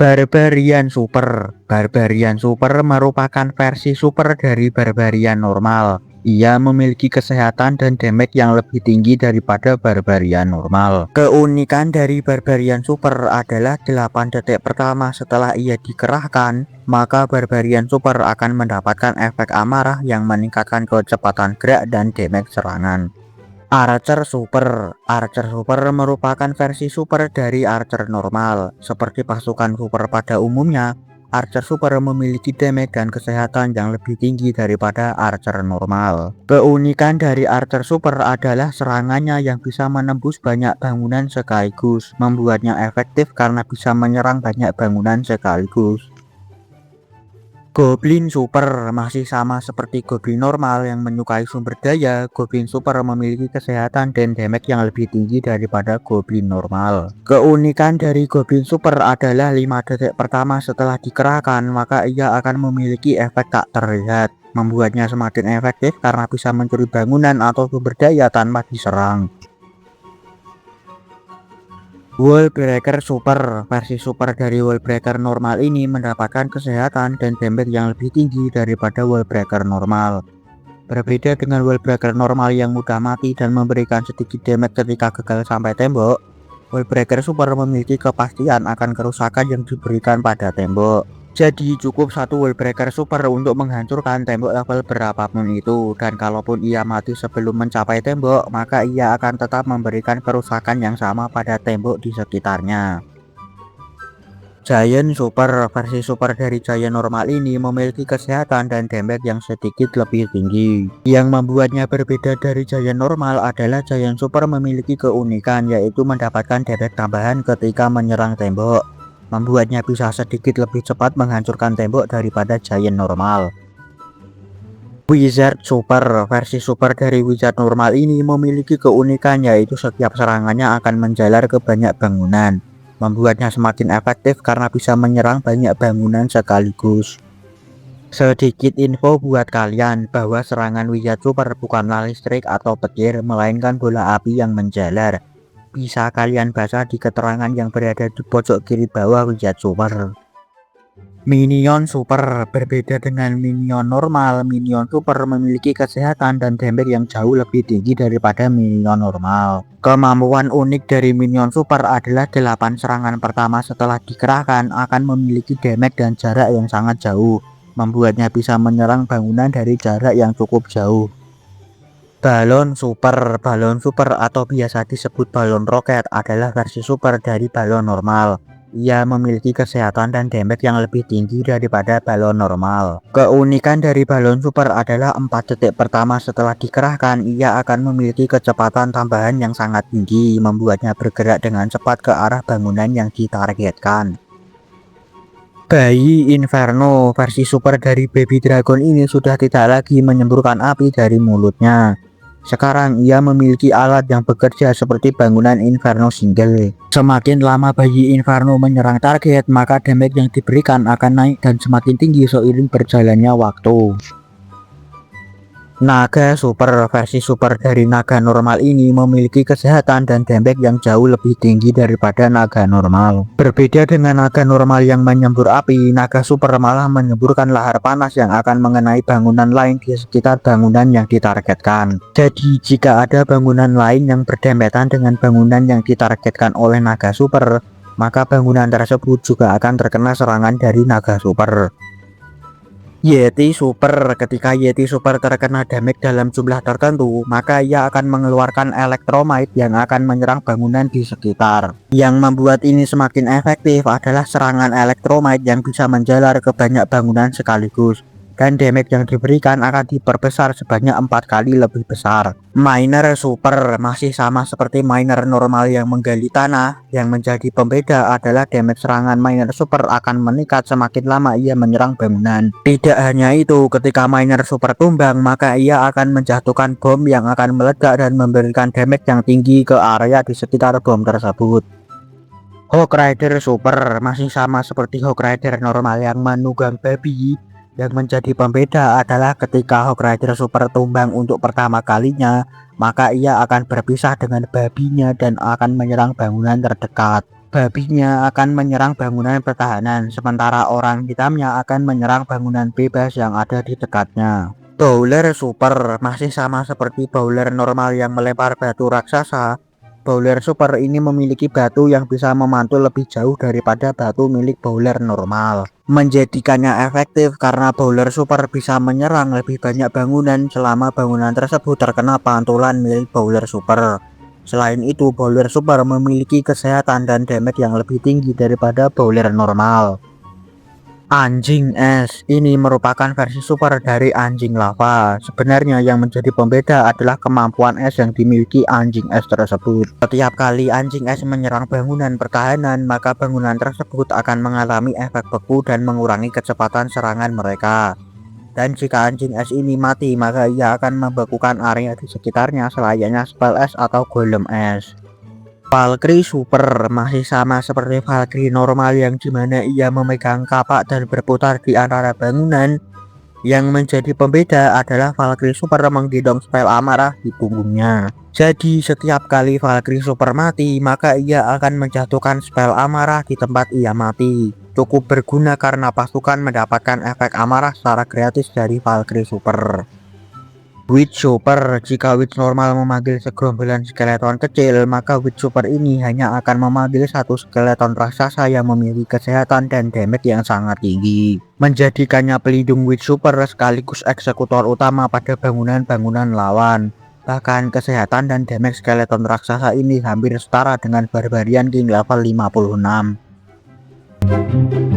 Barbarian Super. Barbarian Super merupakan versi super dari Barbarian normal. Ia memiliki kesehatan dan damage yang lebih tinggi daripada Barbarian normal. Keunikan dari Barbarian Super adalah 8 detik pertama setelah ia dikerahkan, maka Barbarian Super akan mendapatkan efek amarah yang meningkatkan kecepatan gerak dan damage serangan. Archer Super. Archer Super merupakan versi super dari Archer normal. Seperti pasukan super pada umumnya, Archer Super memiliki damage dan kesehatan yang lebih tinggi daripada Archer normal. Keunikan dari Archer Super adalah serangannya yang bisa menembus banyak bangunan sekaligus, membuatnya efektif karena bisa menyerang banyak bangunan sekaligus. Goblin Super. Masih sama seperti Goblin normal yang menyukai sumber daya, Goblin Super memiliki kesehatan dan damage yang lebih tinggi daripada Goblin normal. Keunikan dari Goblin Super adalah 5 detik pertama setelah dikerahkan, maka ia akan memiliki efek tak terlihat, membuatnya semakin efektif karena bisa mencuri bangunan atau sumber daya tanpa diserang. Wallbreaker Super. Versi super dari Wallbreaker normal ini mendapatkan kesehatan dan damage yang lebih tinggi daripada Wallbreaker normal. Berbeda dengan Wallbreaker normal yang mudah mati dan memberikan sedikit damage ketika gagal sampai tembok, Wallbreaker Super memiliki kepastian akan kerusakan yang diberikan pada tembok. Jadi cukup satu Wallbreaker Super untuk menghancurkan tembok level berapapun itu, dan kalaupun ia mati sebelum mencapai tembok, maka ia akan tetap memberikan kerusakan yang sama pada tembok di sekitarnya. Giant Super. Versi super dari Giant normal ini memiliki kesehatan dan damage yang sedikit lebih tinggi. Yang membuatnya berbeda dari Giant normal adalah Giant Super memiliki keunikan, yaitu mendapatkan damage tambahan ketika menyerang tembok, membuatnya bisa sedikit lebih cepat menghancurkan tembok daripada Giant normal. Wizard Super. Versi super dari Wizard normal ini memiliki keunikan, yaitu setiap serangannya akan menjalar ke banyak bangunan, membuatnya semakin efektif karena bisa menyerang banyak bangunan sekaligus. Sedikit info buat kalian bahwa serangan Wizard Super bukanlah listrik atau petir, melainkan bola api yang menjalar. Bisa kalian baca di keterangan yang berada di pojok kiri bawah Wizard Super. Minion Super. Berbeda dengan Minion normal, Minion Super memiliki kesehatan dan damage yang jauh lebih tinggi daripada Minion normal. Kemampuan unik dari Minion Super adalah 8 serangan pertama setelah dikerahkan akan memiliki damage dan jarak yang sangat jauh, membuatnya bisa menyerang bangunan dari jarak yang cukup jauh. Balon Super. Balon Super atau biasa disebut balon roket adalah versi super dari balon normal. Ia memiliki kesehatan dan damage yang lebih tinggi daripada balon normal. Keunikan dari balon super adalah 4 detik pertama setelah dikerahkan, ia akan memiliki kecepatan tambahan yang sangat tinggi, membuatnya bergerak dengan cepat ke arah bangunan yang ditargetkan. Bayi Inferno. Versi super dari Baby Dragon ini sudah tidak lagi menyemburkan api dari mulutnya. Sekarang ia memiliki alat yang bekerja seperti bangunan Inferno single. Semakin lama bayi Inferno menyerang target, maka damage yang diberikan akan naik dan semakin tinggi seiring berjalannya waktu. Naga Super. Versi super dari naga normal ini memiliki kesehatan dan damage yang jauh lebih tinggi daripada naga normal. Berbeda dengan naga normal yang menyembur api, naga super malah menyemburkan lahar panas yang akan mengenai bangunan lain di sekitar bangunan yang ditargetkan. Jadi jika ada bangunan lain yang berdempetan dengan bangunan yang ditargetkan oleh naga super, maka bangunan tersebut juga akan terkena serangan dari naga super. Yeti Super. Ketika Yeti Super terkena damage dalam jumlah tertentu, maka ia akan mengeluarkan Electromite yang akan menyerang bangunan di sekitar. Yang membuat ini semakin efektif adalah serangan Electromite yang bisa menjalar ke banyak bangunan sekaligus, dan damage yang diberikan akan diperbesar sebanyak 4 kali lebih besar. Miner Super. Masih sama seperti miner normal yang menggali tanah, yang menjadi pembeda adalah damage serangan miner super akan meningkat semakin lama ia menyerang bangunan. Tidak hanya itu, ketika miner super tumbang, maka ia akan menjatuhkan bom yang akan meledak dan memberikan damage yang tinggi ke area di sekitar bom tersebut. Hawk Rider Super. Masih sama seperti Hawk Rider normal yang menunggang babi. Yang menjadi pembeda adalah ketika Hawk Rider Super tumbang untuk pertama kalinya, maka ia akan berpisah dengan babinya dan akan menyerang bangunan terdekat. babinya akan menyerang bangunan pertahanan, sementara orang hitamnya akan menyerang bangunan bebas yang ada di dekatnya. Bowler Super masih sama seperti bowler normal yang melempar batu raksasa. Bowler Super ini memiliki batu yang bisa memantul lebih jauh daripada batu milik bowler normal, menjadikannya efektif karena bowler Super bisa menyerang lebih banyak bangunan selama bangunan tersebut terkena pantulan milik bowler Super. Selain itu, bowler Super memiliki kesehatan dan damage yang lebih tinggi daripada bowler normal. Anjing es ini merupakan versi super dari anjing lava. Sebenarnya yang menjadi pembeda adalah kemampuan es yang dimiliki anjing es tersebut. Setiap kali anjing es menyerang bangunan pertahanan, maka bangunan tersebut akan mengalami efek beku dan mengurangi kecepatan serangan mereka. Dan jika anjing es ini mati, maka ia akan membekukan area di sekitarnya selayaknya spell es atau golem es. Valkyrie Super masih sama seperti Valkyrie normal yang dimana ia memegang kapak dan berputar di antara bangunan. Yang menjadi pembeda adalah Valkyrie Super menggendong spell amarah di punggungnya. Jadi setiap kali Valkyrie Super mati, maka ia akan menjatuhkan spell amarah di tempat ia mati. Cukup berguna karena pasukan mendapatkan efek amarah secara gratis dari Valkyrie Super. Witch Super, jika Witch normal memanggil segerombolan skeleton kecil, maka Witch Super ini hanya akan memanggil satu skeleton raksasa yang memiliki kesehatan dan damage yang sangat tinggi, menjadikannya pelindung Witch Super sekaligus eksekutor utama pada bangunan-bangunan lawan. Bahkan kesehatan dan damage skeleton raksasa ini hampir setara dengan Barbarian King level 56.